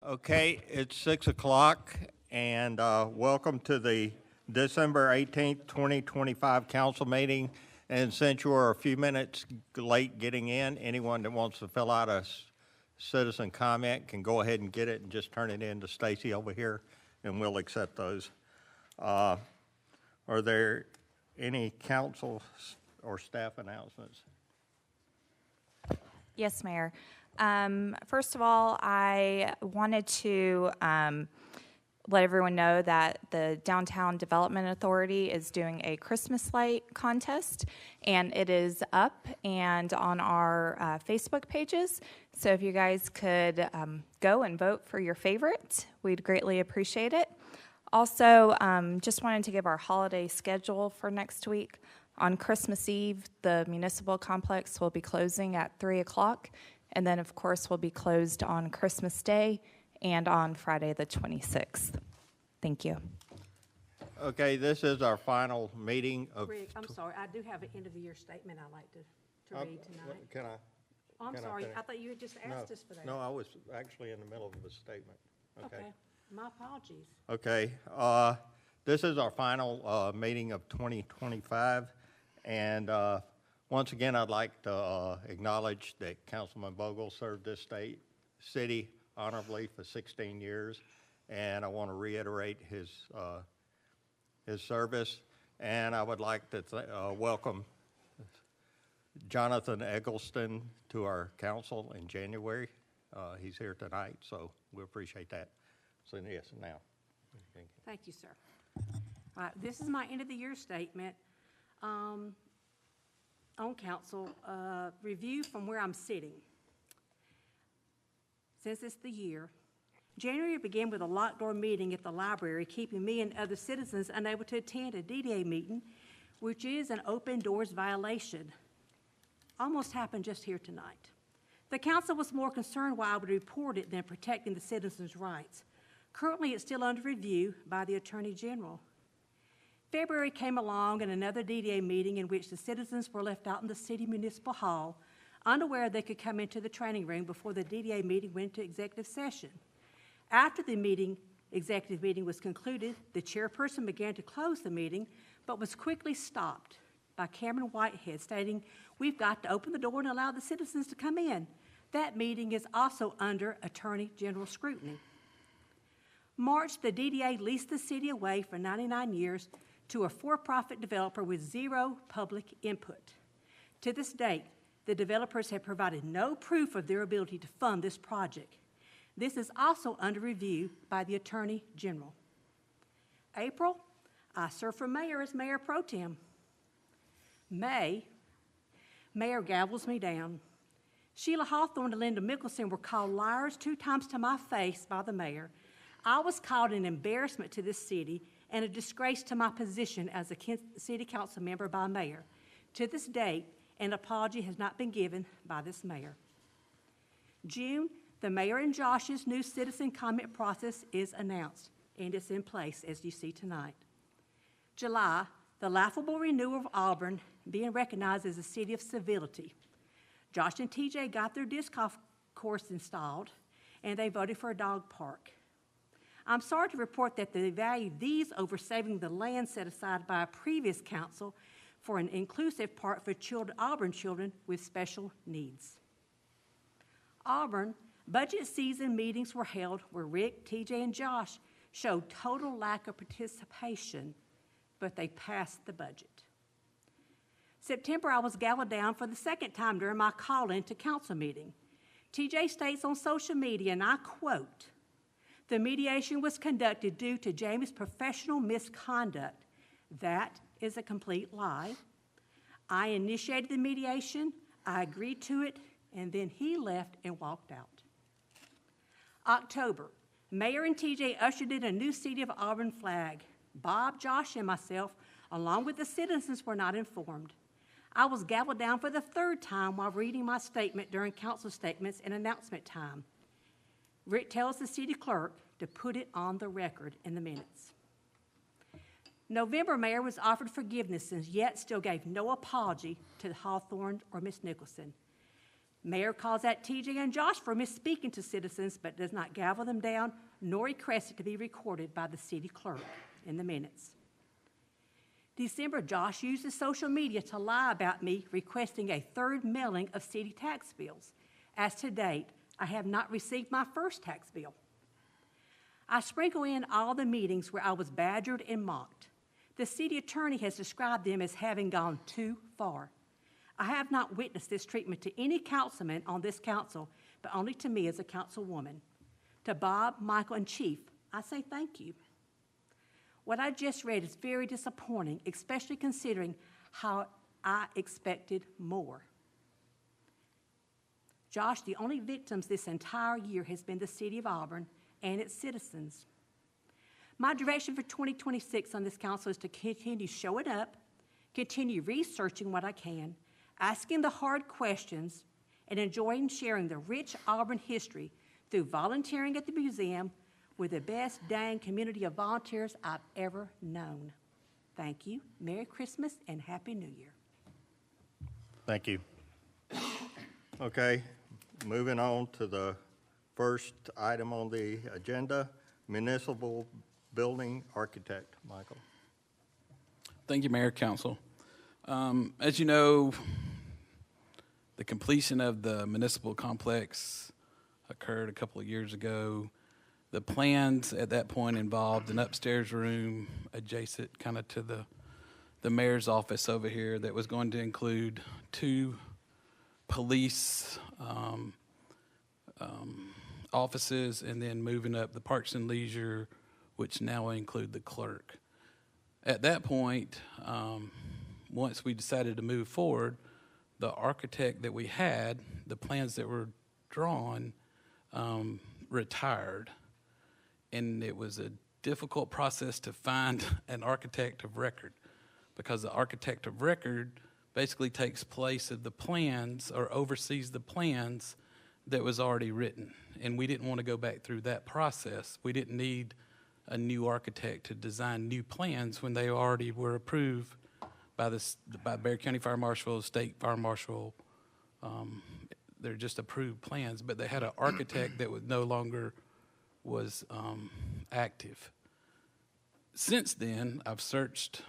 Okay, it's 6 o'clock, and welcome to the December 18th, 2025 council meeting. And since you are a few minutes late getting in, anyone that wants to fill out a citizen comment can go ahead and get it and just turn it in to Stacy over here, and we'll accept those. Are there any council or staff announcements? Yes, Mayor. First of all, I wanted to let everyone know that the Downtown Development Authority is doing a Christmas light contest, and it is up and on our Facebook pages. So if you guys could go and vote for your favorite, we'd greatly appreciate it. Also, just wanted to give our holiday schedule for next week. On Christmas Eve, the municipal complex will be closing at 3 o'clock, and then, of course, will be closed on Christmas Day and on Friday the 26th. Thank you. Okay, this is our final meeting of... Rick, I'm sorry, I do have an end-of-the-year statement I'd like to read tonight. Can I? Oh, I'm can I sorry, finish? I thought you had just asked us for that. No, I was actually in the middle of a statement. Okay, my apologies. Okay, this is our final meeting of 2025, and once again, I'd like to acknowledge that Councilman Bogle served this city honorably for 16 years, and I want to reiterate his service, and I would like to welcome Jonathan Eggleston to our council in January. He's here tonight, so we appreciate that. So yes, now. Thank you, sir. All right, this is my end-of-the-year statement on council, review from where I'm sitting. Since it's the year, January began with a locked door meeting at the library, keeping me and other citizens unable to attend a DDA meeting, which is an open doors violation. Almost happened just here tonight. The council was more concerned why I would report it than protecting the citizens' rights. Currently, it's still under review by the Attorney General. February came along and another DDA meeting in which the citizens were left out in the city municipal hall, unaware they could come into the training room before the DDA meeting went into executive session. After the executive meeting was concluded, the chairperson began to close the meeting, but was quickly stopped by Cameron Whitehead stating, "We've got to open the door and allow the citizens to come in." That meeting is also under Attorney General scrutiny. March, the DDA leased the city away for 99 years to a for-profit developer with zero public input. To this date, the developers have provided no proof of their ability to fund this project. This is also under review by the Attorney General. April, I served for mayor as mayor pro tem. May, mayor gavels me down. Sheila Hawthorne and Linda Mickelson were called liars 2 times to my face by the mayor. I was called an embarrassment to this city and a disgrace to my position as a city council member by mayor. To this date, an apology has not been given by this mayor. June, the mayor and Josh's new citizen comment process is announced, and it's in place as you see tonight. July, the laughable renewal of Auburn being recognized as a city of civility. Josh and TJ got their disc golf course installed, and they voted for a dog park. I'm sorry to report that they value these over saving the land set aside by a previous council for an inclusive park for Auburn children with special needs. Auburn, budget season meetings were held where Rick, TJ, and Josh showed total lack of participation, but they passed the budget. September, I was gavelled down for the second time during my call-in to council meeting. TJ states on social media, and I quote, "The mediation was conducted due to Jamie's professional misconduct." That is a complete lie. I initiated the mediation, I agreed to it, and then he left and walked out. October, Mayor and TJ ushered in a new City of Auburn flag. Bob, Josh, and myself, along with the citizens, were not informed. I was gavelled down for the 3rd time while reading my statement during council statements and announcement time. Rick tells the city clerk to put it on the record in the minutes. November, mayor was offered forgiveness and yet still gave no apology to Hawthorne or Ms. Nicholson. Mayor calls out TJ and Josh for misspeaking to citizens, but does not gavel them down nor request it to be recorded by the city clerk in the minutes. December, Josh uses social media to lie about me requesting a third mailing of city tax bills. As to date, I have not received my first tax bill. I sprinkle in all the meetings where I was badgered and mocked. The city attorney has described them as having gone too far. I have not witnessed this treatment to any councilman on this council, but only to me as a councilwoman. To Bob, Michael, and Chief, I say thank you. What I just read is very disappointing, especially considering how I expected more. Josh, the only victims this entire year has been the city of Auburn and its citizens. My direction for 2026 on this council is to continue showing up, continue researching what I can, asking the hard questions, and enjoying sharing the rich Auburn history through volunteering at the museum with the best dang community of volunteers I've ever known. Thank you. Merry Christmas and Happy New Year. Thank you. Okay, moving on to the first item on the agenda, municipal building architect. Michael. Thank you, Mayor, Council. As you know, the completion of the municipal complex occurred a couple of years ago. The plans at that point involved an upstairs room adjacent kind of to the mayor's office over here that was going to include 2 police offices, and then moving up the Parks and Leisure, which now include the clerk. At that point, once we decided to move forward, the architect that we had, the plans that were drawn, retired. And it was a difficult process to find an architect of record, because the architect of record basically takes place of the plans or oversees the plans that was already written. And we didn't want to go back through that process. We didn't need a new architect to design new plans when they already were approved by Bexar County Fire Marshal, State Fire Marshal. They're just approved plans, but they had an architect that was no longer active. Since then, I've searched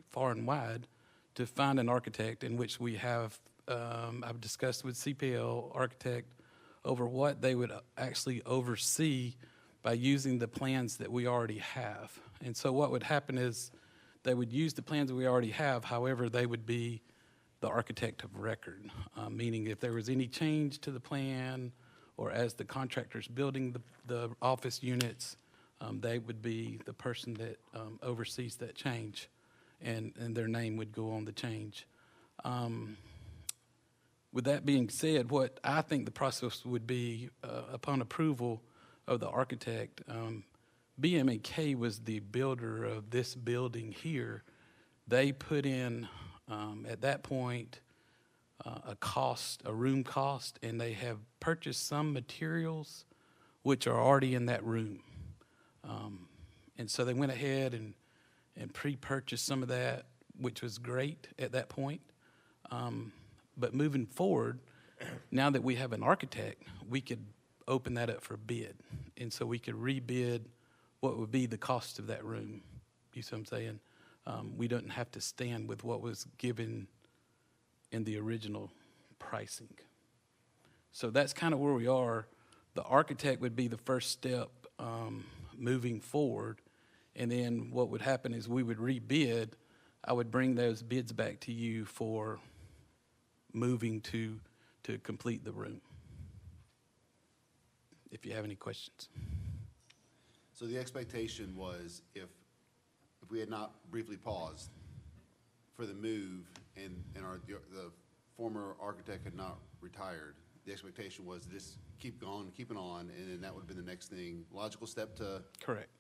far and wide to find an architect, in which we have, I've discussed with CPL architect over what they would actually oversee by using the plans that we already have. And so what would happen is they would use the plans that we already have, however, they would be the architect of record, meaning if there was any change to the plan, or as the contractor's building the office units, they would be the person that oversees that change, and their name would go on the change. With that being said, what I think the process would be upon approval of the architect, BM&K was the builder of this building here. They put in, at that point, a room cost, and they have purchased some materials which are already in that room. And so they went ahead and pre-purchased some of that, which was great at that point. But moving forward, now that we have an architect, we could open that up for bid. And so we could rebid what would be the cost of that room. You see what I'm saying? We don't have to stand with what was given in the original pricing. So that's kind of where we are. The architect would be the first step moving forward. And then what would happen is we would rebid. I would bring those bids back to you for moving to complete the room. If you have any questions. So the expectation was if we had not briefly paused for the move and the former architect had not retired, the expectation was this keeping on, and then that would have been the next thing, logical step to. Correct.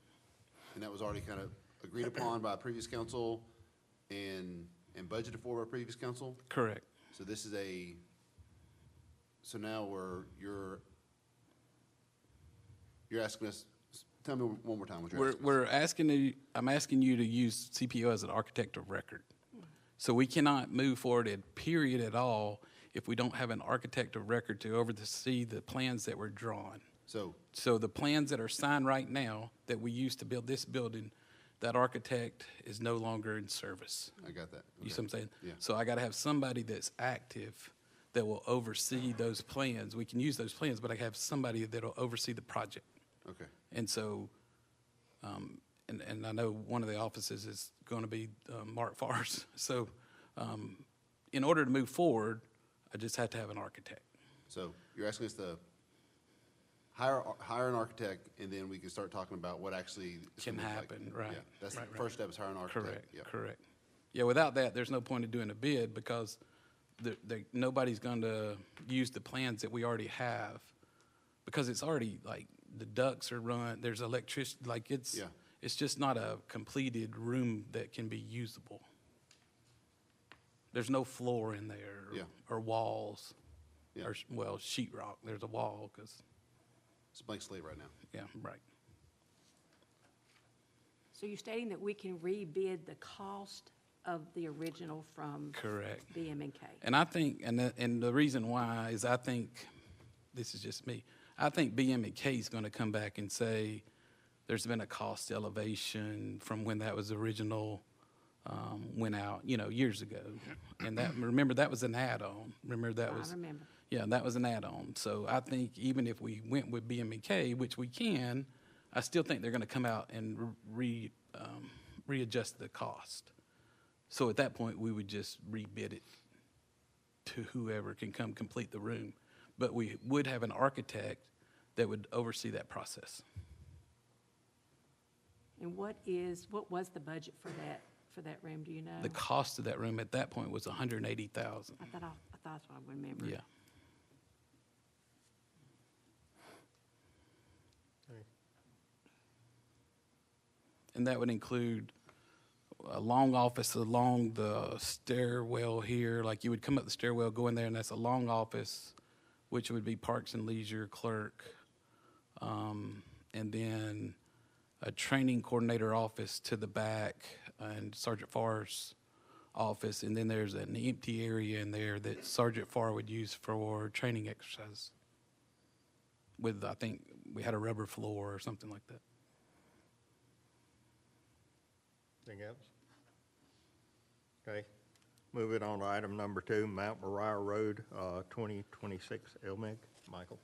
And that was already kind of agreed upon by a previous council and budgeted for by a previous council? Correct. So this is so now you're asking us, tell me one more time what you're asking us. I'm asking you to use CPO as an architect of record. So we cannot move forward period at all if we don't have an architect of record to oversee the plans that were drawn. So, So the plans that are signed right now that we used to build this building, that architect is no longer in service. I got that. You see what I'm saying? Yeah. So I gotta have somebody that's active that will oversee those plans. We can use those plans, but I have somebody that'll oversee the project. Okay, And so, and I know one of the offices is gonna be Mark Farrs. So, in order to move forward, I just have to have an architect. so you're asking us to hire an architect, and then we can start talking about what actually is Can gonna look like. happen, right, Yeah, that's the right, right. first step, is hire an architect. Correct, Yeah. correct. Yeah, without that, there's no point in doing a bid because nobody's going to use the plans that we already have because it's already, like, the ducts are run, there's electricity, like, Yeah. it's just not a completed room that can be usable. There's no floor in there Yeah. or walls, Yeah. or, well, sheet rock. There's a wall because, It's a blank slate right now. yeah, right. So you're stating that we can rebid the cost of the original from Correct. BM&K? And I think, and the reason why is I think, this is just me, I think BM&K is going to come back and say, there's been a cost elevation from when that was original, went out, years ago. And that, remember, that was an add-on. Remember, that was. I remember. Yeah, that was an add-on. So I think even if we went with BM&K, which we can, I still think they're going to come out and readjust the cost. So at that point, we would just rebid it to whoever can come complete the room. But we would have an architect that would oversee that process. And what was the budget for that room, do you know? The cost of that room at that point was $180,000. I thought that's what I remember. Yeah. And that would include a long office along the stairwell here. Like you would come up the stairwell, go in there, and that's a long office, which would be Parks and Leisure clerk. And then a training coordinator office to the back and Sergeant Farr's office. And then there's an empty area in there that Sergeant Farr would use for training exercises. With, I think, we had a rubber floor or something like that. Anything else? Okay, moving on to item number 2, Mount Moriah Road, 2026 LMIG. Michael?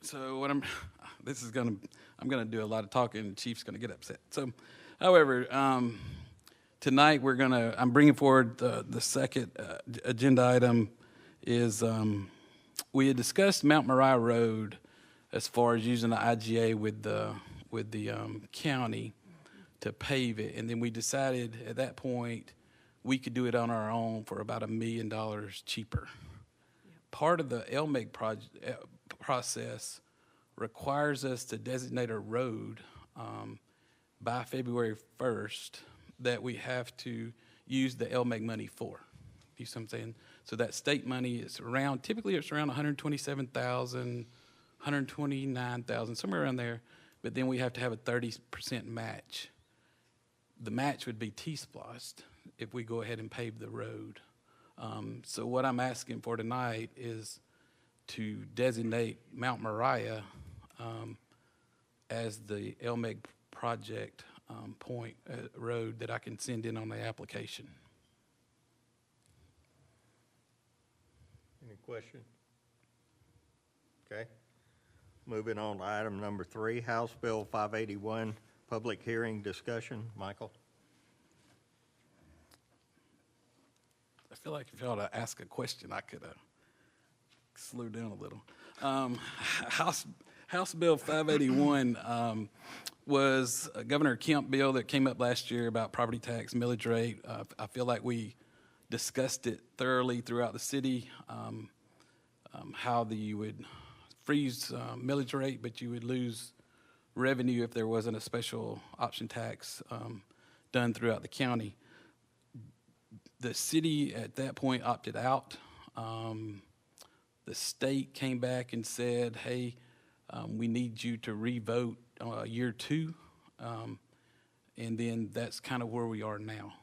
So what I'm gonna do a lot of talking, and the chief's gonna get upset. So, however, tonight I'm bringing forward the second agenda item is, we had discussed Mount Moriah Road as far as using the IGA with the county to pave it, and then we decided at that point we could do it on our own for about $1 million cheaper. Part of the LMIG process requires us to designate a road by February 1st that we have to use the LMIG money for. You see what I'm saying? So that state money is typically it's around 127,000, 129,000, somewhere around there. But then we have to have a 30% match. The match would be T-spliced if we go ahead and pave the road. So what I'm asking for tonight is to designate Mount Moriah as the LMIG project point road that I can send in on the application. Any questions? Okay. Moving on to item number 3, House Bill 581, public hearing discussion. Michael? I feel like if y'all to ask a question, I could slow down a little. House Bill 581 was a Governor Kemp bill that came up last year about property tax millage rate. I feel like we discussed it thoroughly throughout the city, how you would freeze millage rate, but you would lose revenue if there wasn't a special option tax done throughout the county. The city at that point opted out. The state came back and said, hey, we need you to revote year 2. And then that's kind of where we are now.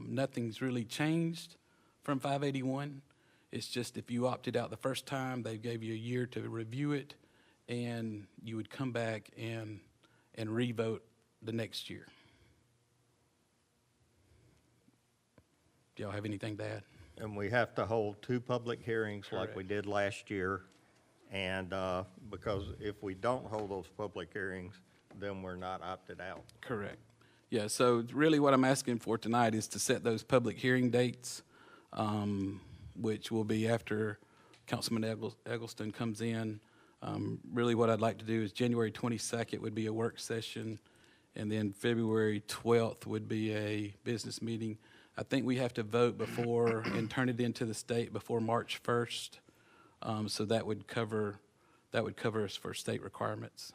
Nothing's really changed from 581. It's just if you opted out the first time, they gave you a year to review it, and you would come back and re-vote the next year. Do y'all have anything to add? And we have to hold 2 public hearings like we did last year. And because if we don't hold those public hearings, then we're not opted out. Correct. Yeah, so really what I'm asking for tonight is to set those public hearing dates, which will be after Councilman Eggleston comes in. Really what I'd like to do is January 22nd would be a work session, and then February 12th would be a business meeting. I think we have to vote before and turn it into the state before March 1st. So that would cover us for state requirements.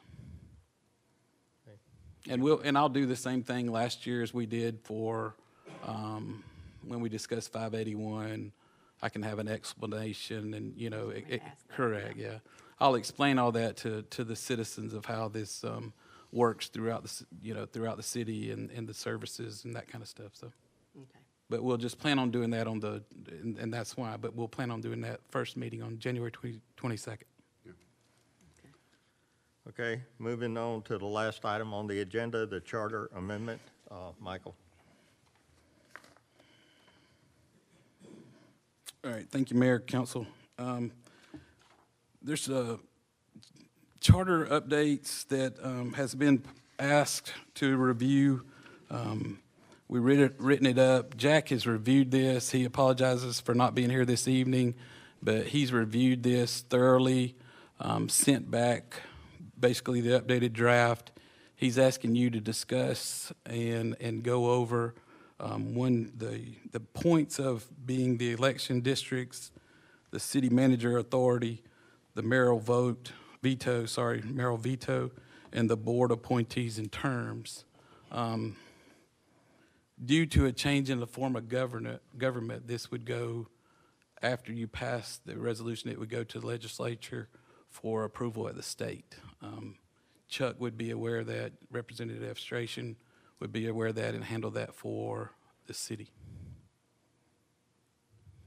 And I'll do the same thing last year as we did for when we discussed 581. I can have an explanation and, you know, correct, yeah. I'll explain all that to the citizens of how this works throughout the city and the services and that kind of stuff, so. Okay. But we'll just plan on doing that and that's why, but we'll plan on doing that first meeting on January 22nd. Okay, moving on to the last item on the agenda, the charter amendment. Michael. All right, thank you, Mayor, Council. There's charter updates that has been asked to review. We've written it up. Jack has reviewed this. He apologizes for not being here this evening, but he's reviewed this thoroughly, sent back basically the updated draft. He's asking you to discuss and go over the points of being the election districts, the city manager authority, the mayoral veto, and the board appointees and terms. Due to a change in the form of government, this would go, after you pass the resolution, it would go to the legislature for approval at the state. Chuck would be aware of that, Representative Stration would be aware of that and handle that for the city.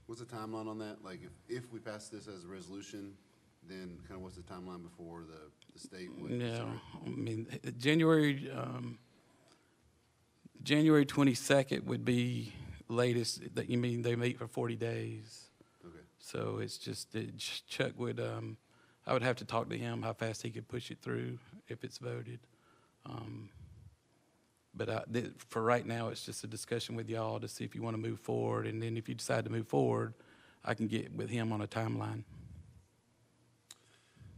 What's the timeline on that? Like, if we pass this as a resolution, then kind of what's the timeline before the state would? No, I mean, January 22nd would be latest, that you mean they meet for 40 days. Okay. So it's just, Chuck would, I would have to talk to him how fast he could push it through if it's voted. But for right now, it's just a discussion with y'all to see if you want to move forward. And then if you decide to move forward, I can get with him on a timeline.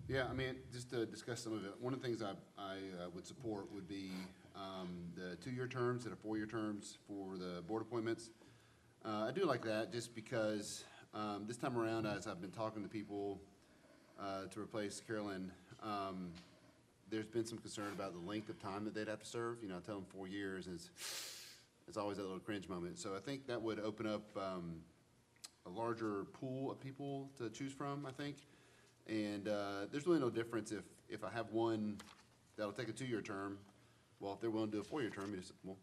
Yeah, I mean, just to discuss some of it, one of the things I would support would be the 2-year terms and 4-year terms for the board appointments. I do like that just because this time around, as I've been talking to people to replace Carolyn, there's been some concern about the length of time that they'd have to serve. You know, I tell them 4 years, and it's always that little cringe moment. So I think that would open up a larger pool of people to choose from, I think. And there's really no difference if I have one that'll take a 2-year term. Well, if they're willing to do a 4-year term,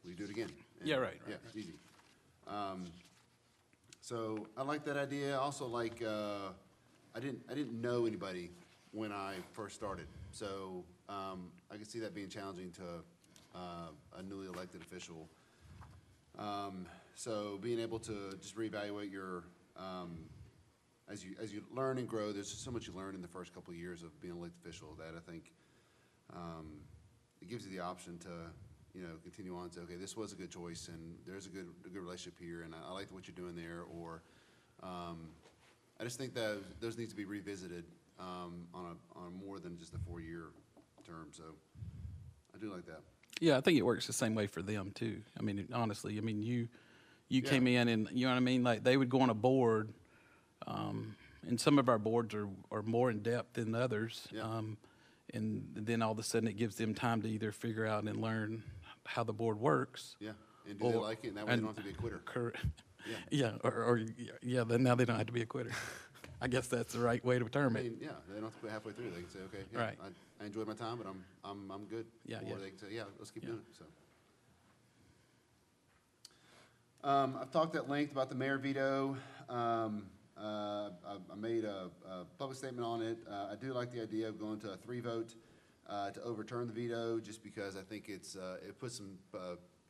we do it again. And, Yeah, right. Yeah, it's easy. So I like that idea. I also like, I didn't know anybody when I first started. So I can see that being challenging to a newly elected official. So being able to just reevaluate your, as you learn and grow, there's just so much you learn in the first couple of years of being an elected official that I think it gives you the option to, you know, continue on and say, okay, this was a good choice and there's a good relationship here and I like what you're doing there. Or I just think that those needs to be revisited on more than just a 4-year term. So I do like that. Yeah, I think it works the same way for them too. I mean, honestly, I mean, you came in and, you know what I mean? Like, they would go on a board, and some of our boards are more in depth than others. Yeah. And then all of a sudden it gives them time to either figure out and learn how the board works. Yeah, and do they like it? And that way they don't have to be a quitter. Correct. Yeah. Yeah, then now they don't have to be a quitter. I guess that's the right way to term I it. mean, yeah, they don't have to quit halfway through. They can say, okay, yeah, Right. I enjoyed my time, but I'm good. Yeah, or yeah. they can say, yeah, let's keep doing it. So I've talked at length about the mayor veto. I made a public statement on it. I do like the idea of going to a 3-vote to overturn the veto, just because I think it puts some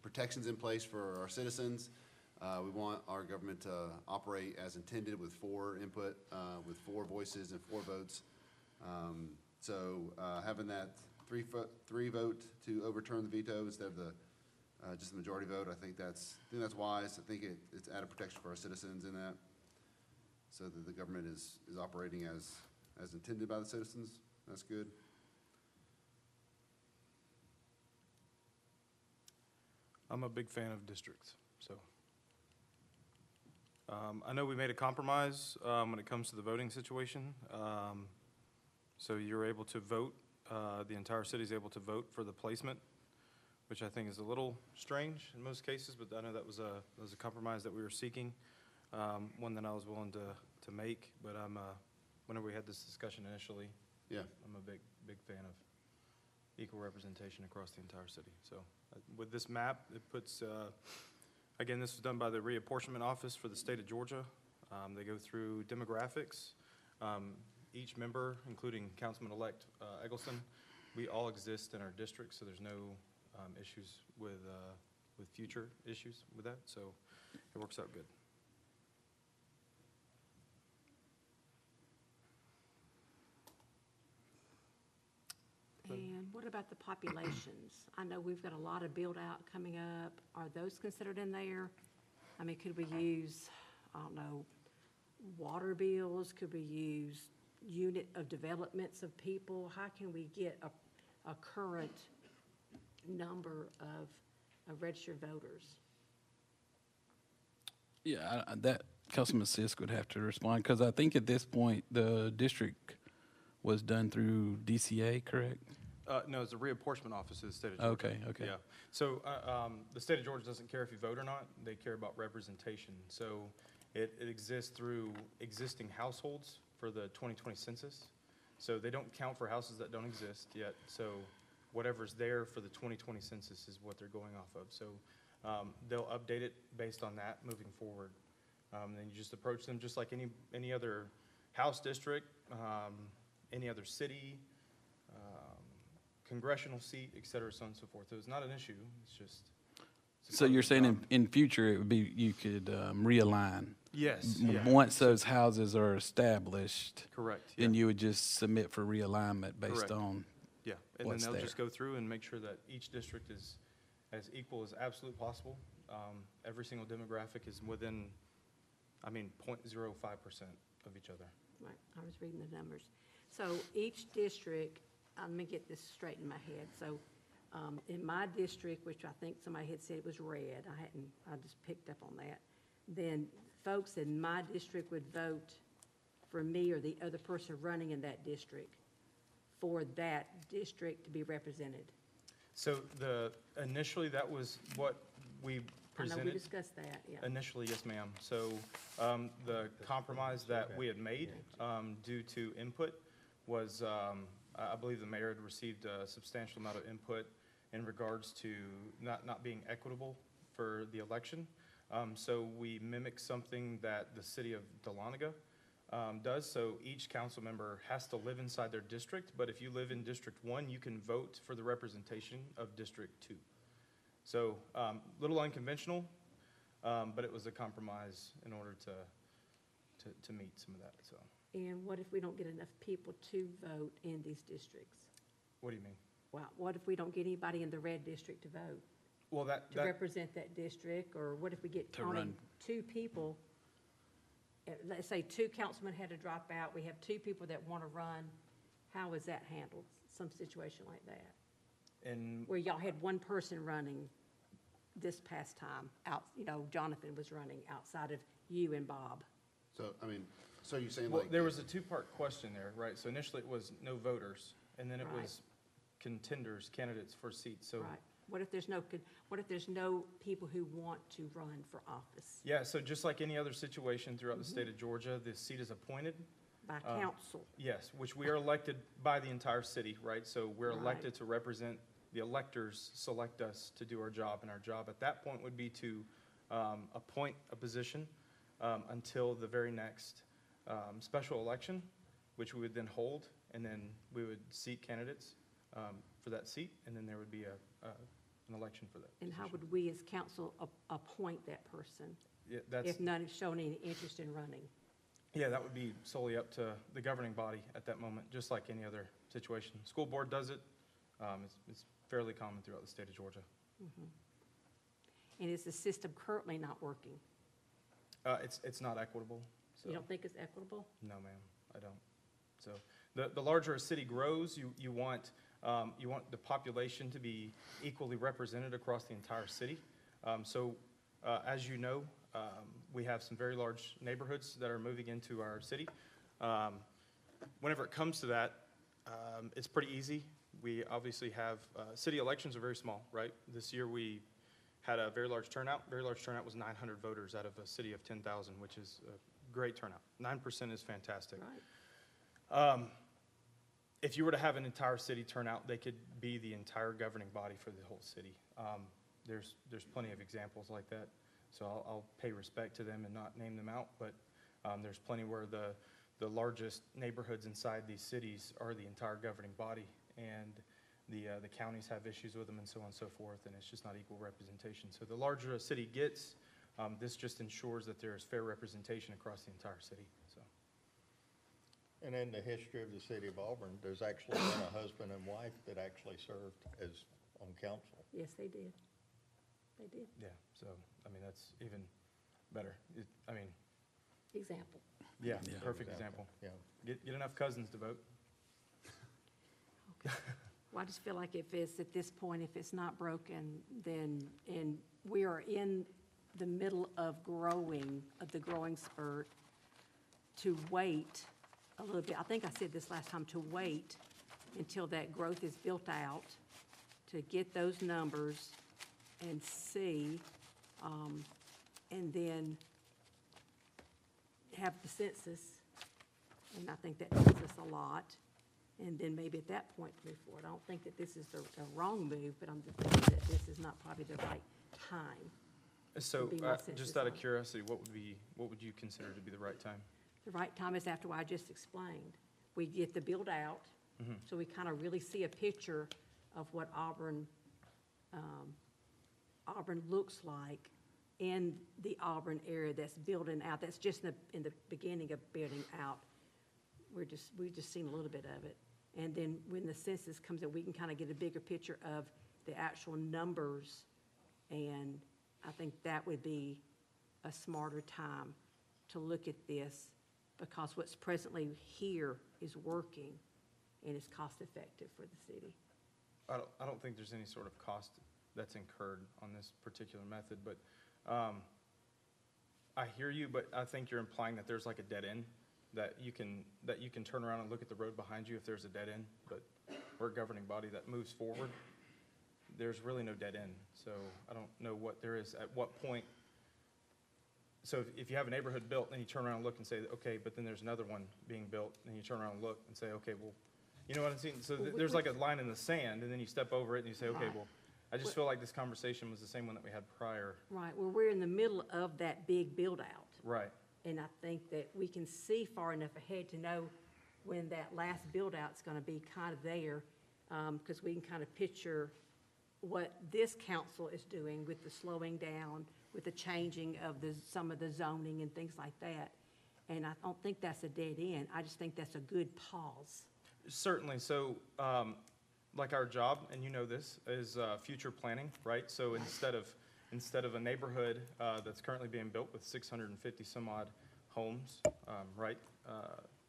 protections in place for our citizens. We want our government to operate as intended with 4 input, with 4 voices and 4 votes. So having that 3-vote to overturn the veto instead of just the majority vote, I think that's wise. I think it's added protection for our citizens in that, so that the government is operating as intended by the citizens. That's good. I'm a big fan of districts, so. I know we made a compromise when it comes to the voting situation. So you're able to vote, the entire city's able to vote for the placement, which I think is a little strange in most cases, but I know that was a compromise that we were seeking, one that I was willing to make. But whenever we had this discussion initially, Yeah. I'm a big fan of equal representation across the entire city. So with this map, it puts, again, this was done by the Reapportionment Office for the state of Georgia. They go through demographics. Each member, including Councilman-elect Eggleston, we all exist in our district, so there's no issues with future issues with that. So it works out good. And what about the populations? I know we've got a lot of build-out coming up. Are those considered in there? I mean, could we use, I don't know, water bills? Could we use unit of developments of people? How can we get a current number of registered voters? Yeah, that Councilman Sisk would have to respond, because I think at this point, the district was done through DCA, correct? No, it's the Reapportionment Office of the state of Georgia. Okay. Yeah. So the state of Georgia doesn't care if you vote or not. They care about representation. So it exists through existing households for the 2020 census. So they don't count for houses that don't exist yet. So whatever's there for the 2020 census is what they're going off of. So they'll update it based on that moving forward. Then you just approach them just like any other house district, any other city, congressional seat, et cetera, so on and so forth. So it's not an issue. It's just. So you're saying in future, it would be, you could realign? Yes. Yeah. Once those houses are established, Correct. then Yeah. you would just submit for realignment based Correct. on, Yeah, and then what's they'll there. just go through and make sure that each district is as equal as absolutely possible. Every single demographic is within, 0.05% of each other. Right, I was reading the numbers. So each district, let me get this straight in my head. So in my district, which I think somebody had said was red, I just picked up on that. Then folks in my district would vote for me or the other person running in that district for that district to be represented. So initially, that was what we I know presented. we discussed that, yeah. Initially, yes, ma'am. So the compromise that we had made due to input was, I believe the mayor had received a substantial amount of input in regards to not being equitable for the election. So we mimic something that the city of Dahlonega does. So each council member has to live inside their district, but if you live in District 1, you can vote for the representation of District 2. So little unconventional, but it was a compromise in order to meet some of that, so. And what if we don't get enough people to vote in these districts? What do you mean? Well, what if we don't get anybody in the red district to vote, Well, that to represent that district? Or what if we get To only run. 2 people? Let's say 2 councilmen had to drop out, we have 2 people that want to run. How is that handled, some situation like that? and Where y'all had 1 person running this past time, Jonathan was running outside of you and Bob. So you're saying well, like. there was a 2-part question there, right? So initially it was no voters, and then it Right. was contenders, candidates for seats. So Right. What if there's no people who want to run for office yeah, so just like any other situation throughout the state of Georgia, the seat is appointed. by council? Yes, which we are elected by the entire city, right? So we're Right. elected to represent, the electors select us to do our job, and our job at that point would be to appoint a position until the very next special election, which we would then hold, and then we would seat candidates for that seat, and then there would be an election for that And how position. would we as council appoint that person Yeah, that's, if none has shown any interest in running? yeah, that would be solely up to the governing body at that moment, just like any other situation. School board does it. It's fairly common throughout the state of Georgia. And is the system currently not working? It's not equitable, so. You don't think it's equitable? No, ma'am, I don't. So, the larger a city grows, you want the population to be equally represented across the entire city. As you know, we have some very large neighborhoods that are moving into our city. Whenever it comes to that, it's pretty easy. We obviously have, city elections are very small, right? This year, we had a very large turnout. Very large turnout was 900 voters out of a city of 10,000, which is a great turnout. 9% is fantastic. Right. If you were to have an entire city turnout, they could be the entire governing body for the whole city. There's plenty of examples like that, so I'll pay respect to them and not name them out, but there's plenty where the largest neighborhoods inside these cities are the entire governing body, and the counties have issues with them and so on and so forth, and it's just not equal representation. So the larger a city gets, this just ensures that there is fair representation across the entire city, so. And in the history of the city of Auburn, there's actually been a husband and wife that actually served as on council. Yes, they did. They did. Yeah, so, I mean, that's even better. Example. Yeah, Yeah. perfect example. Yeah. Get enough cousins to vote. Well, I just feel like if it's, at this point, if it's not broken, then, and we are in the middle of the growing spurt, to wait a little bit, I think I said this last time, to wait until that growth is built out, to get those numbers and see, and then have the census, and I think that tells us a lot, and then maybe at that point move forward. I don't think that this is the wrong move, but I'm just thinking that this is not probably the right time. So, be more just out of sensitive. curiosity, what would you consider to be the right time? The right time is after what I just explained. We get the build out, so we kind of really see a picture of what Auburn looks like in the Auburn area that's building out. That's just in the beginning of building out. We've just seen a little bit of it. And then when the census comes in, we can kind of get a bigger picture of the actual numbers. And I think that would be a smarter time to look at this, because what's presently here is working and is cost-effective for the city. I don't think there's any sort of cost that's incurred on this particular method, but I hear you, but I think you're implying that there's like a dead end, that you can turn around and look at the road behind you if there's a dead end, but we're a governing body that moves forward. There's really no dead end, so I don't know what there is, at what point. So if you have a neighborhood built, then you turn around and look and say, okay, but then there's another one being built, and you turn around and look and say, okay, well, you know what I'm saying? So Well, there's like a line in the sand, and then you step over it and you say, okay, Right. well, I just feel like this conversation was the same one that we had prior. Right, well, we're in the middle of that big build-out. Right. And I think that we can see far enough ahead to know when that last build-out's gonna be kind of there, because we can kind of picture what this council is doing with the slowing down, with the changing of some of the zoning and things like that. And I don't think that's a dead end. I just think that's a good pause. Certainly. So, like our job, and you know this, is future planning, right? So instead of a neighborhood that's currently being built with 650 some odd homes, right?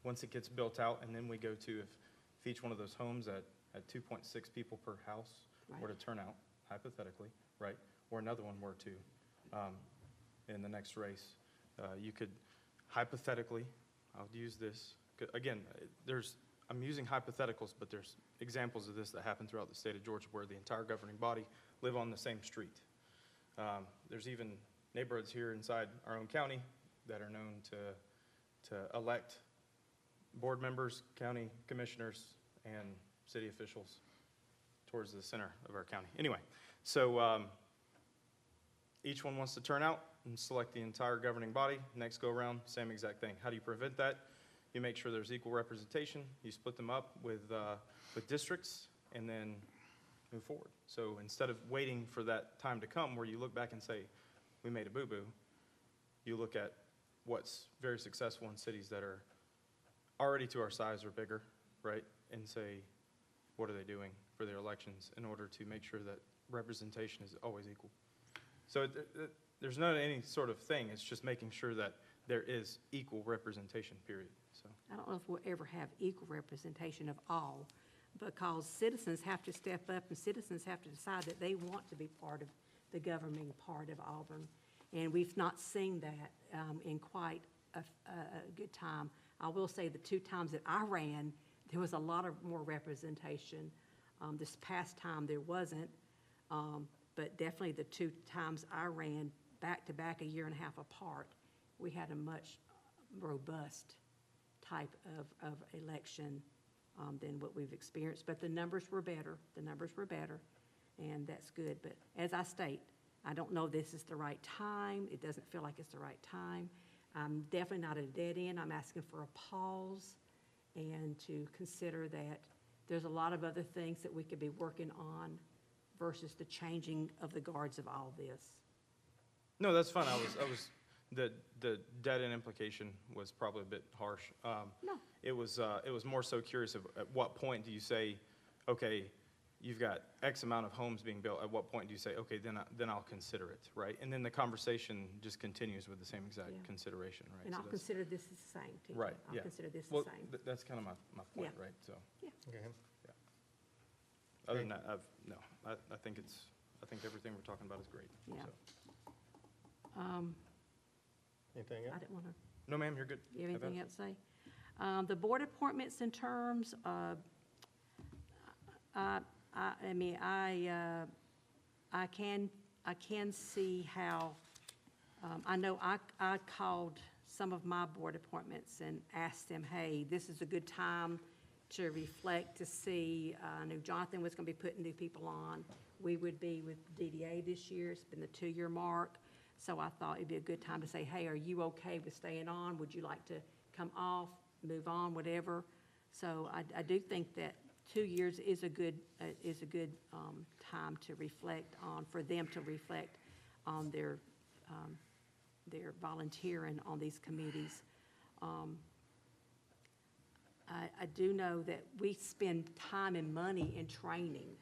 Once it gets built out, and then we go to if each one of those homes at 2.6 people per house were to turn out, hypothetically, right? Or another one were to in the next race, you could hypothetically, I'll use this, again, I'm using hypotheticals, but there's examples of this that happen throughout the state of Georgia where the entire governing body live on the same street. There's even neighborhoods here inside our own county that are known to elect board members, county commissioners, and city officials towards the center of our county. Anyway, so each one wants to turn out. and select the entire governing body. Next go around, same exact thing. How do you prevent that? You make sure there's equal representation. You split them up with districts, and then move forward. So instead of waiting for that time to come where you look back and say, we made a boo-boo, you look at what's very successful in cities that are already to our size or bigger, right? And say, what are they doing for their elections in order to make sure that representation is always equal? So there's not any sort of thing. It's just making sure that there is equal representation, period. So. I don't know if we'll ever have equal representation of all, because citizens have to step up and citizens have to decide that they want to be part of the governing part of Auburn. And we've not seen that in quite a good time. I will say the 2 times that I ran, there was a lot of more representation. This past time, there wasn't, but definitely the 2 times I ran back-to-back, a year and a half apart, we had a much robust type of election than what we've experienced. But the numbers were better. The numbers were better, and that's good. But as I state, I don't know this is the right time. It doesn't feel like it's the right time. I'm definitely not at a dead end. I'm asking for a pause and to consider that there's a lot of other things that we could be working on versus the changing of the guards of all this. No, that's fine. The dead end implication was probably a bit harsh. No. It was more so curious of at what point do you say, okay, you've got X amount of homes being built. At what point do you say, okay, then I'll consider it, right? And then the conversation just continues with the same exact Yeah. consideration, right? And So I'll that's- consider this the same, too. Right, I'll yeah. consider this Well, the same. that's kind of my point, Yeah. right? So, Okay. other than that, I think everything we're talking about is great. Yeah. So. Anything I else? didn't want to, No, ma'am, you're good. you have Have at anything it. else to say? The board appointments and terms, I can see how, I know I called some of my board appointments and asked them, hey, this is a good time to reflect, to see. I knew Jonathan was going to be putting new people on. We would be with DDA this year. It's been the 2-year mark. So I thought it'd be a good time to say, hey, are you okay with staying on? Would you like to come off, move on, whatever? So I do think that 2 years is a good time to reflect on, for them to reflect on their volunteering on these committees. I do know that we spend time and money in training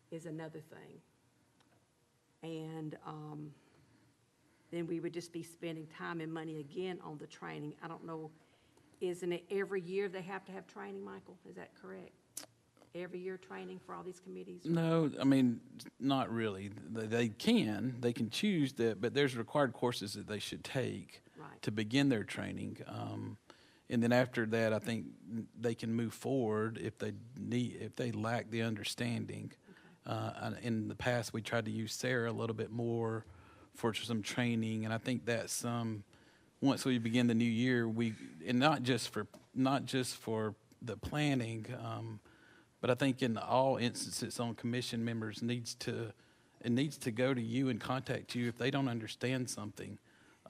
is another thing. And then we would just be spending time and money again on the training. I don't know, isn't it every year they have to have training, Michael? Is that correct? Every year training for all these committees? No, I mean, not really. They can choose that, but there's required courses that they should take Right. to begin their training. And then after that, I think they can move forward if they lack the understanding. And in the past, we tried to use Sarah a little bit more for some training, and I think that's once we begin the new year, and not just for the planning, but I think in all instances on commission members needs to go to you and contact you if they don't understand something,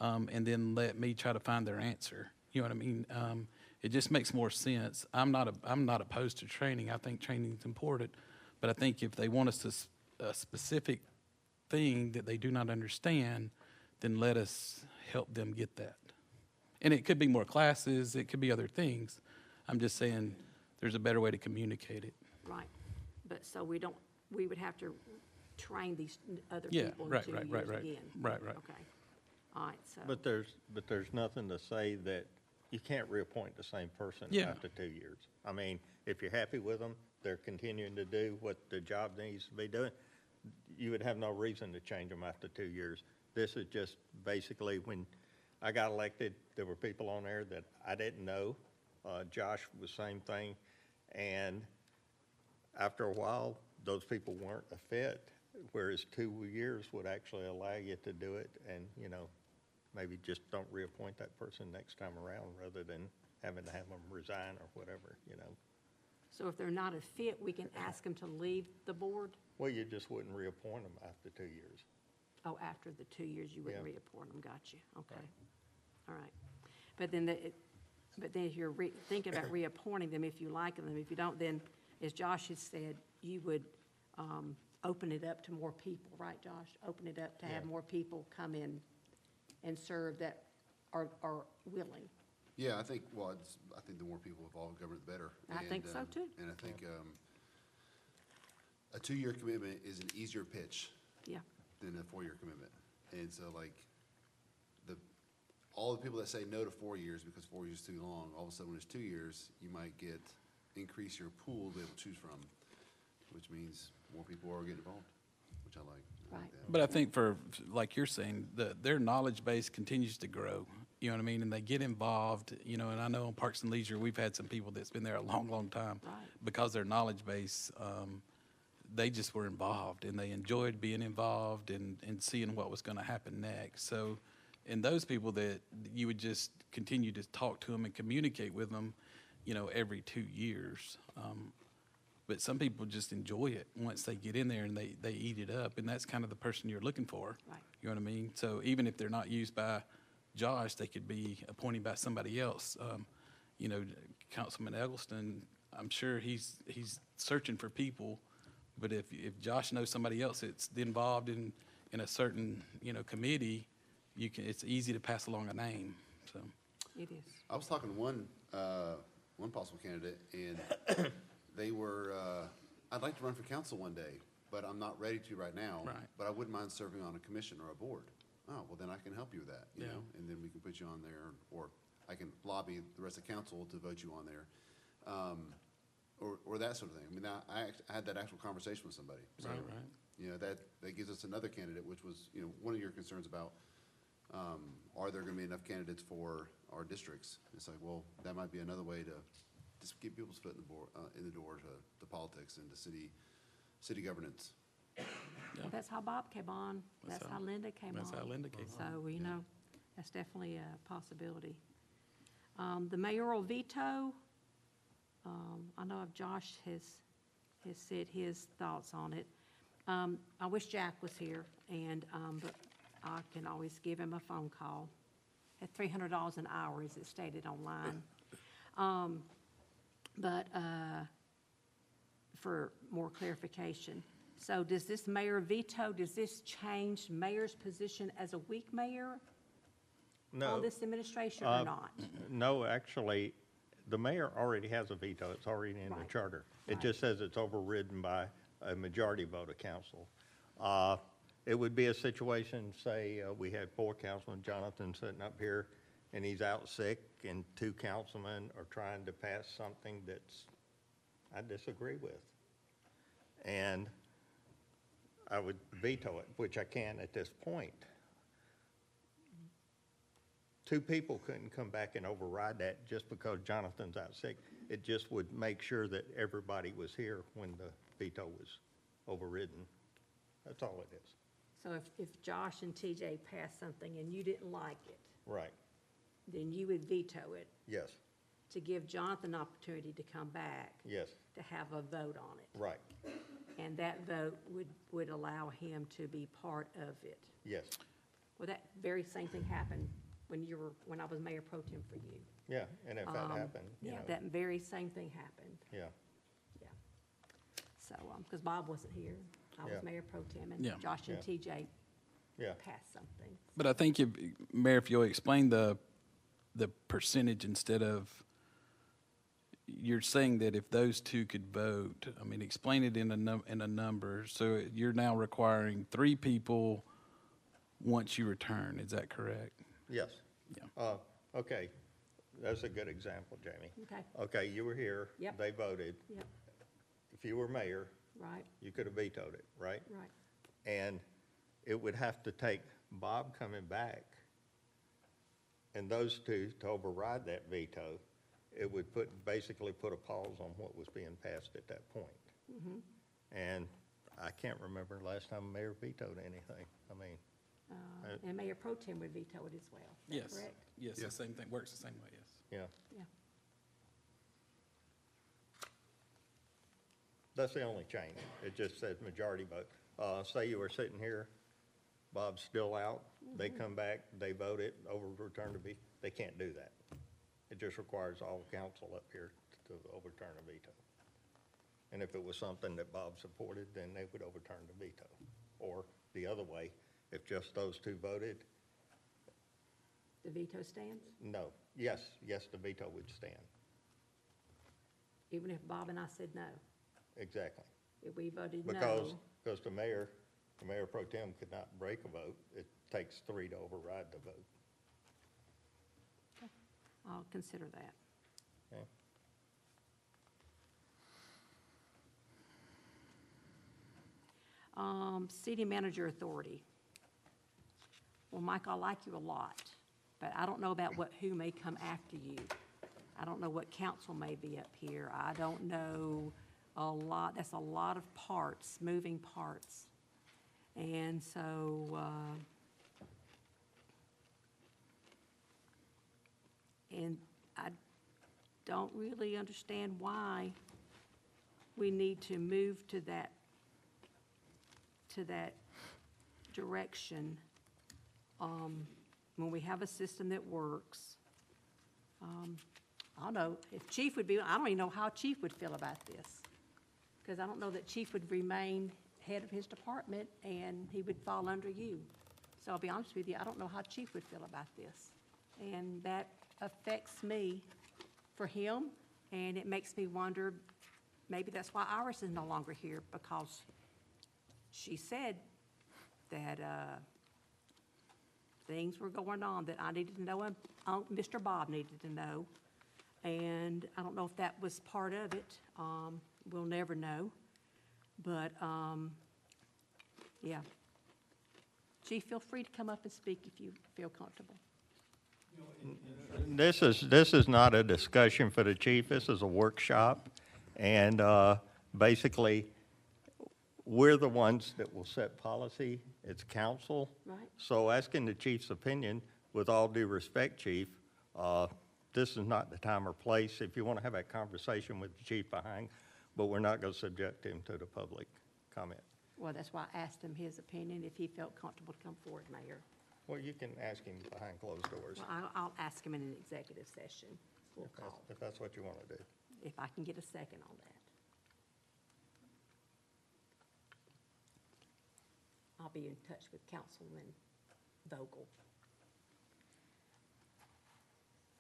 and then let me try to find their answer. You know what I mean? It just makes more sense. I'm not opposed to training. I think training is important, but I think if they want us to a specific thing that they do not understand, then let us help them get that. And it could be more classes. It could be other things. I'm just saying there's a better way to communicate it. Right. But so we would have to train these other Yeah, people in right, 2 right, years right, right. again? Right, right. Okay. All right, so. But there's nothing to say that you can't reappoint the same person Yeah. after 2 years. I mean, if you're happy with them, they're continuing to do what the job needs to be doing, you would have no reason to change them after 2 years. This is just basically when I got elected, there were people on there that I didn't know. Josh was same thing. And after a while, those people weren't a fit, whereas 2 years would actually allow you to do it and, maybe just don't reappoint that person next time around rather than having to have them resign or whatever. So if they're not a fit, we can ask them to leave the board? Well, you just wouldn't reappoint them after 2 years. Oh, after the 2 years, you wouldn't Yeah. reappoint them, got you, okay. All right. But then, but then if you're thinking about reappointing them, if you like them, if you don't, then, as Josh has said, you would open it up to more people, right, Josh? Open it up to have Yeah. more people come in and serve that are willing. Yeah, I think, well, I think the more people involved in government, the better. I think so, too. And I think a 2-year commitment is an easier pitch Yeah, than a 4-year commitment. And so like, all the people that say no to 4 years because 4 years is too long, all of a sudden when it's 2 years, you might increase your pool to be able to choose from, which means more people are getting involved, which I like. I like Right. that. But I think like you're saying, their knowledge base continues to grow, you know what I mean? And they get involved, you know, and I know on Parks and Leisure, we've had some people that's been there a long, long time. Right. Because their knowledge base, they just were involved and they enjoyed being involved and seeing what was gonna happen next. So, and those people that you would just continue to talk to them and communicate with them, you know, every 2 years. But some people just enjoy it once they get in there and they eat it up, and that's kind of the person you're looking for. Right. You know what I mean? So even if they're not used by Josh, they could be appointed by somebody else. You know, Councilman Eggleston, I'm sure he's searching for people, but if Josh knows somebody else that's involved in a certain, you know, committee, it's easy to pass along a name, so. it is. I was talking to one possible candidate, and they were, I'd like to run for council one day, but I'm not ready to right now. Right. But I wouldn't mind serving on a commission or a board. Oh, well, then I can help you with that, you Yeah. know, and then we can put you on there, or I can lobby the rest of council to vote you on there. Or that sort of thing. I mean, I had that actual conversation with somebody. So, Right, right. you know, that gives us another candidate, which was, you know, one of your concerns about, are there gonna be enough candidates for our districts? It's like, well, that might be another way to just get people's foot in the door to politics and to city governance. Well, that's how Bob came on. That's That's how- how Linda came on. That's how Linda came on. So, you know, that's definitely a possibility. The mayoral veto, I know Josh has said his thoughts on it. I wish Jack was here, and, but I can always give him a phone call at $300 an hour, as it stated online. But for more clarification, so does this mayor veto, does this change mayor's position as a weak mayor No. on this administration or not? No, actually, the mayor already has a veto. It's already in the Right. charter. It Right. just says it's overridden by a majority vote of council. It would be a situation, say, we had four councilmen, Jonathan sitting up here, and he's out sick, and two councilmen are trying to pass something that's, I disagree with. And I would veto it, which I can at this point. Two people couldn't come back and override that just because Jonathan's out sick. It just would make sure that everybody was here when the veto was overridden. That's all it is. So if Josh and TJ passed something and you didn't like it, Right, then you would veto it yes, to give Jonathan an opportunity to come back, yes, to have a vote on it. right, And that vote would allow him to be part of it. yes, Well, that very same thing happened when I was mayor pro tem for you. yeah, and if that happened, you Yeah, know, that very same thing happened, yeah, yeah. So, because Bob wasn't here, I was Yeah. mayor pro tem, Yeah. and Josh and Yeah. TJ yeah, passed something. But I think Mayor, if you'll explain the percentage instead of, you're saying that if those two could vote, I mean, explain it in a number. So you're now requiring 3 people once you return, is that correct? yes. Yeah. Okay, that's a good example, Jamie. Okay, Okay, you were here. Yep. They voted. yep, If you were mayor, right, you could have vetoed it, right? right. And it would have to take Bob coming back and those two to override that veto. It would basically put a pause on what was being passed at that point. And I can't remember the last time a mayor vetoed anything. I mean, And mayor pro tem would veto it as well. Is that Yes. correct? Yes, Yeah. the same thing, works the same way, yes. yeah, Yeah. that's the only change. It just says majority vote. Say you were sitting here Bob's still out, they come back, they vote it, overturn the veto, they can't do that. It just requires all council up here to overturn a veto. And if it was something that Bob supported, then they would overturn the veto. Or the other way, if just those two voted, The veto stands, no, yes, the veto would stand. even if Bob and I said no. Exactly. If we voted Because no, the mayor pro tem could not break a vote. It takes three to override the vote. I'll consider that. Okay? City manager authority. Well, Mike, I like you a lot, but I don't know about who may come after you. I don't know what council may be up here. I don't know a lot, that's a lot of parts, moving parts. And so, and I don't really understand why we need to move to that direction, when we have a system that works. I don't know, if Chief would be, I don't even know how Chief would feel about this. Because I don't know that Chief would remain head of his department and he would fall under you. So I'll be honest with you, I don't know how Chief would feel about this. And that affects me for him, and it makes me wonder, maybe that's why Iris is no longer here, because she said that things were going on that I needed to know, and Mr. Bob needed to know. And I don't know if that was part of it. We'll never know. But, yeah. Chief, feel free to come up and speak if you feel comfortable. This is not a discussion for the chief. This is a workshop. And basically, we're the ones that will set policy. It's council. Right. So asking the chief's opinion, with all due respect, chief, this is not the time or place. If you want to have that conversation with the chief behind, but we're not going to subject him to the public comment. Well, that's why I asked him his opinion, if he felt comfortable to come forward, Mayor. Well, you can ask him behind closed doors, Well, I'll ask him in an executive session. We'll call, if that's what you want to do. if I can get a second on that. I'll be in touch with Councilman Vogel.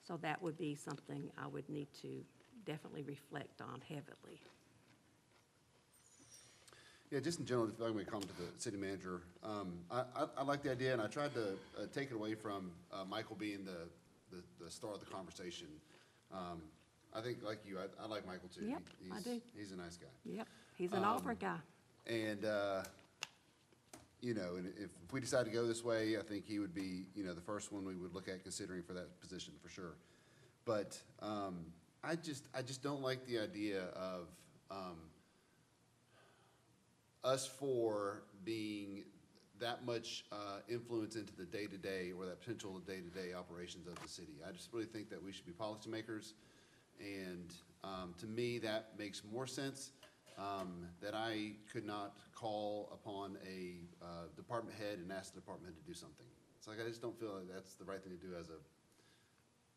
So that would be something I would need to definitely reflect on heavily. Yeah, just in general, if I'm going to come to the city manager, I like the idea, and I tried to take it away from Michael being the star of the conversation. I think, like you, I like Michael too. Yep, I do. He's a nice guy. Yep, he's an Auburn guy. And, you know, and if we decide to go this way, I think he would be, you know, the first one we would look at considering for that position, for sure. But I just don't like the idea of us four being that much influence into the day-to-day or that potential day-to-day operations of the city. I just really think that we should be policymakers, and to me, that makes more sense, that I could not call upon a department head and ask the department head to do something. It's like, I just don't feel like that's the right thing to do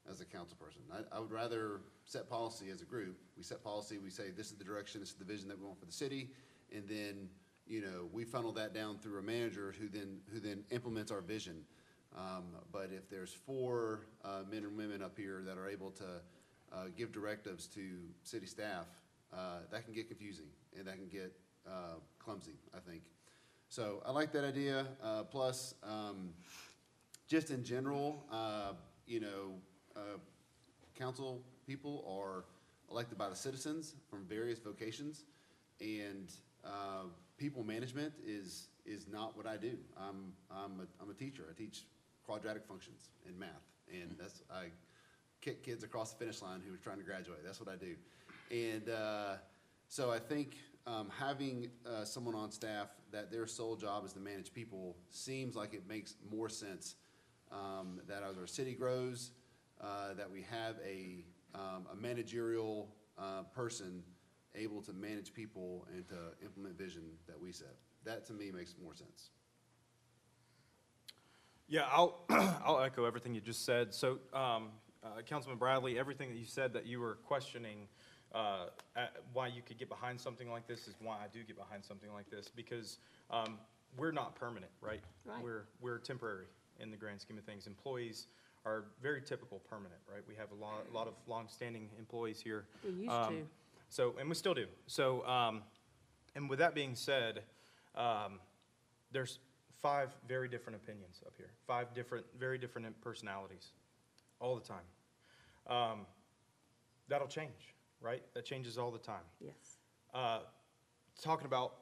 as a council person. I would rather set policy as a group. We set policy, we say, this is the direction, this is the vision that we want for the city, and then, you know, we funnel that down through a manager who then implements our vision. But if there's four men and women up here that are able to give directives to city staff, that can get confusing and that can get clumsy, I think. So I like that idea. Plus, just in general, you know, council people are elected by the citizens from various vocations, and people management is not what I do. I'm a teacher. I teach quadratic functions in math, and I kick kids across the finish line who are trying to graduate. That's what I do. And so I think having someone on staff that their sole job is to manage people seems like it makes more sense, that as our city grows, that we have a managerial person able to manage people and to implement vision that we set. That, to me, makes more sense. Yeah, I'll, I'll echo everything you just said. So, Councilman Bradley, everything that you said that you were questioning, why you could get behind something like this is why I do get behind something like this, because, we're not permanent, right? Right. We're temporary in the grand scheme of things. Employees are very typical permanent, right? We have a lot of longstanding employees here. We used to. So, and we still do. So, and with that being said, there's 5 very different opinions up here, 5 very different personalities, all the time. That'll change, right? That changes all the time. Yes. Talking about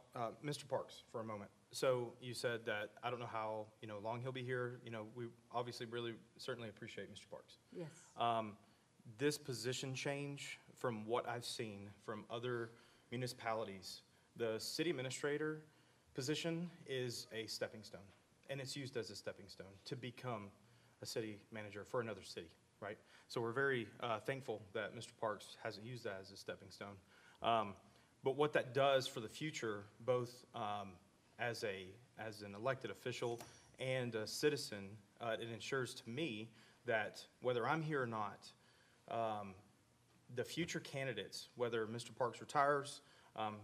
Mr. Parks for a moment. So you said that, I don't know how, long he'll be here. We obviously really certainly appreciate Mr. Parks. Yes. This position change, from what I've seen from other municipalities, the city administrator position is a stepping stone, and it's used as a stepping stone to become a city manager for another city, right? So we're very thankful that Mr. Parks hasn't used that as a stepping stone. But what that does for the future, both as an elected official and a citizen, it ensures to me that whether I'm here or not, the future candidates, whether Mr. Parks retires,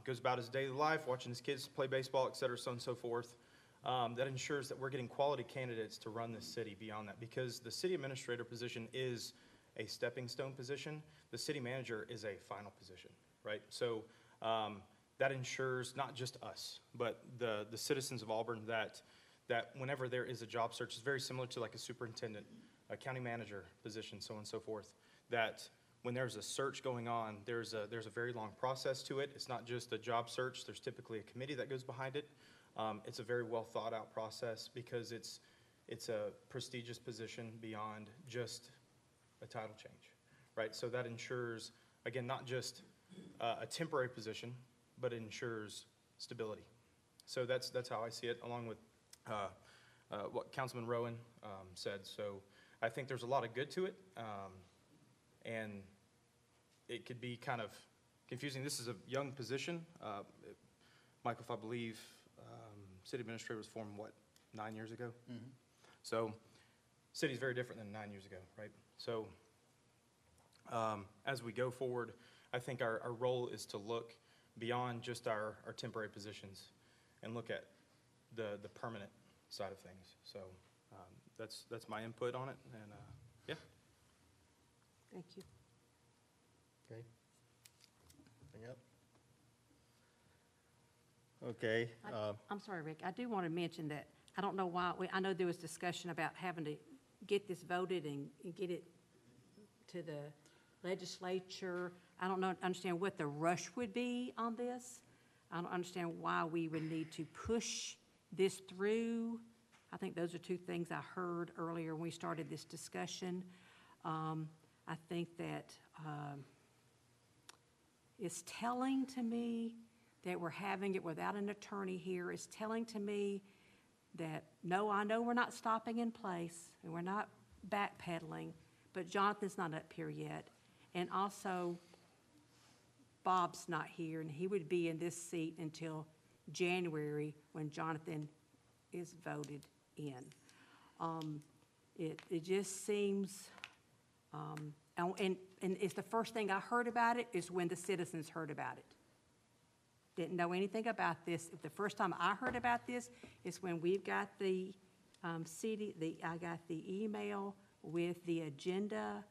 goes about his daily life, watching his kids play baseball, et cetera, so on and so forth, that ensures that we're getting quality candidates to run this city beyond that. Because the city administrator position is a stepping stone position. The city manager is a final position, right? So that ensures not just us, but the citizens of Auburn that whenever there is a job search, it's very similar to like a superintendent, a county manager position, so on and so forth, that when there's a search going on, there's a very long process to it. It's not just a job search. There's typically a committee that goes behind it. It's a very well thought out process because it's a prestigious position beyond just a title change, right? So that ensures, again, not just a temporary position, but it ensures stability. So that's how I see it, along with what Councilman Rowan said. So I think there's a lot of good to it, and it could be kind of confusing. This is a young position. Michael, if I believe, city administrator was formed, 9 years ago? Mm-hmm. So city's very different than 9 years ago, right? So as we go forward, I think our role is to look beyond just our temporary positions and look at the permanent side of things. So that's my input on it, and yeah. Thank you. Okay. Anything else? Okay. I'm sorry, Rick. I do want to mention that, I don't know why, I know there was discussion about having to get this voted and get it to the legislature. I don't understand what the rush would be on this. I don't understand why we would need to push this through. I think those are 2 things I heard earlier when we started this discussion. I think that it's telling to me that we're having it without an attorney here. It's telling to me that, no, I know we're not stopping in place and we're not backpedaling, but Jonathan's not up here yet. And also, Bob's not here, and he would be in this seat until January when Jonathan is voted in. It just seems, and it's the first thing I heard about it is when the citizens heard about it. Didn't know anything about this. The first time I heard about this is when we've got the I got the email with the agenda,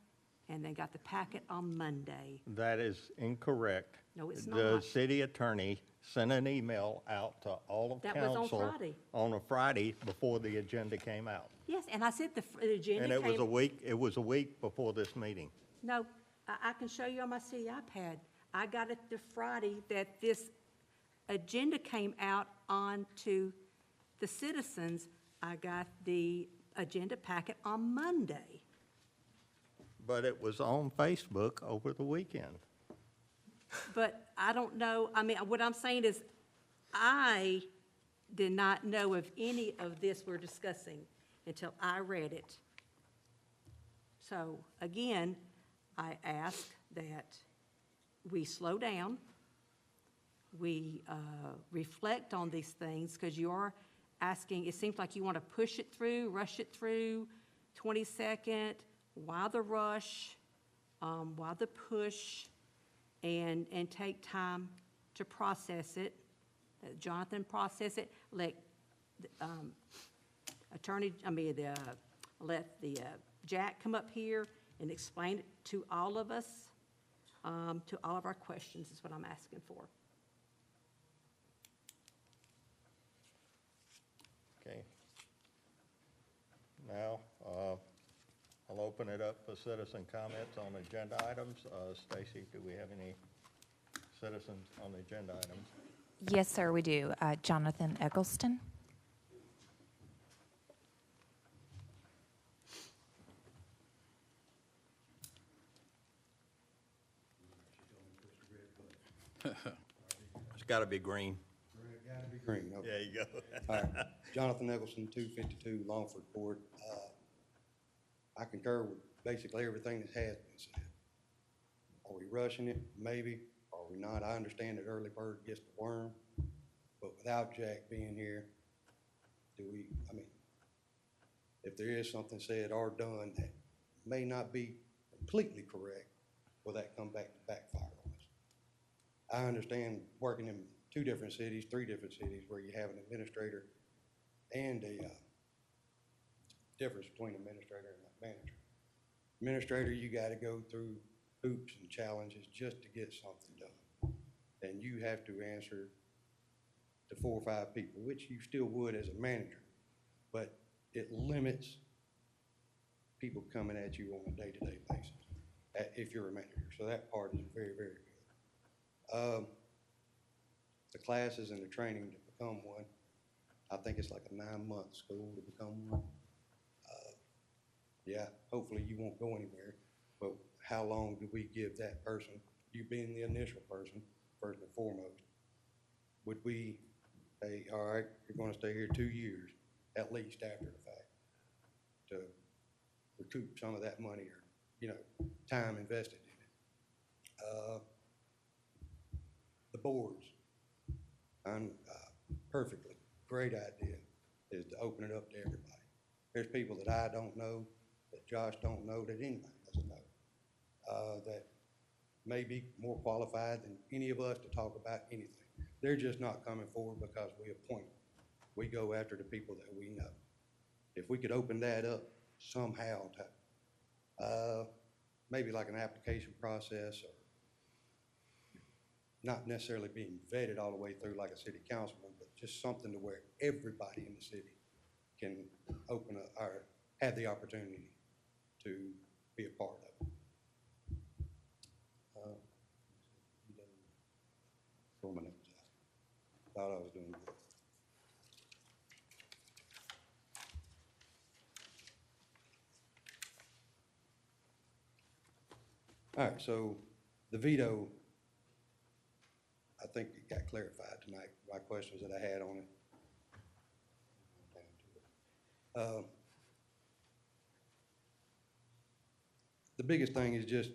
and then got the packet on Monday. That is incorrect. No, it's The not. city attorney sent an email out to all of That was council. on Friday. On a Friday before the agenda came out. Yes, and I said the agenda And came. it was a week before this meeting. No, I can show you on my city iPad. I got it the Friday that this agenda came out onto the citizens. I got the agenda packet on Monday. But it was on Facebook over the weekend. But I don't know, I mean, what I'm saying is, I did not know of any of this we're discussing until I read it. So, again, I ask that we slow down, we reflect on these things, because you are asking, it seems like you want to push it through, rush it through, 22nd, why the rush, why the push, and take time to process it. Let Jonathan process it, let let the Jack come up here and explain it to all of us, to all of our questions is what I'm asking for. Okay. Now, I'll open it up for citizen comments on agenda items. Stacy, do we have any citizens on the agenda items? Yes, sir, we do. Jonathan Eggleston. It's got to be green. Gotta be green, okay. There you go. All right, Jonathan Eggleston, 252 Longford Court. I concur with basically everything that has been said. Are we rushing it? Maybe. Are we not? I understand that early bird gets the worm, but without Jack being here, if there is something said or done that may not be completely correct, will that come back to backfire on us? I understand working in 2 different cities, 3 different cities, where you have an administrator and a difference between administrator and a manager. Administrator, you got to go through hoops and challenges just to get something done. And you have to answer to 4 or 5 people, which you still would as a manager, but it limits people coming at you on a day-to-day basis if you're a manager. So that part is very, very good. The classes and the training to become one, I think it's like a 9-month school to become one. Yeah, hopefully you won't go anywhere, but how long do we give that person, you being the initial person, first and foremost, would we say, all right, you're going to stay here 2 years, at least after the fact, to recoup some of that money or, time invested in it. The boards, perfectly, great idea, is to open it up to everybody. There's people that I don't know, that Josh don't know, that anybody doesn't know, that may be more qualified than any of us to talk about anything. They're just not coming forward because we appoint them. We go after the people that we know. If we could open that up somehow to maybe like an application process, or not necessarily being vetted all the way through like a city councilman, but just something to where everybody in the city can open up or have the opportunity to be a part of it. Throw my notes out. Thought I was doing good. All right, so the veto, I think it got clarified tonight, my questions that I had on it. The biggest thing is just,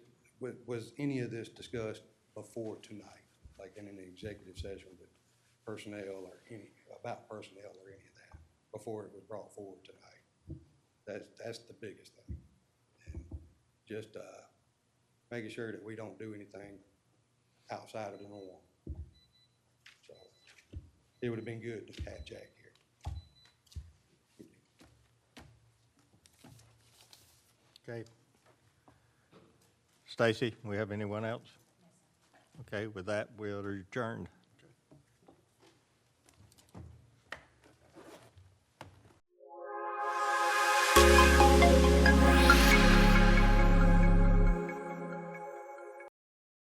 was any of this discussed before tonight, like in an executive session with personnel or about personnel or any of that, before it was brought forward tonight? That's the biggest thing. And just making sure that we don't do anything outside of the norm. So it would have been good to have Jack here. Okay. Stacy, we have anyone else? Okay, with that, we're adjourned.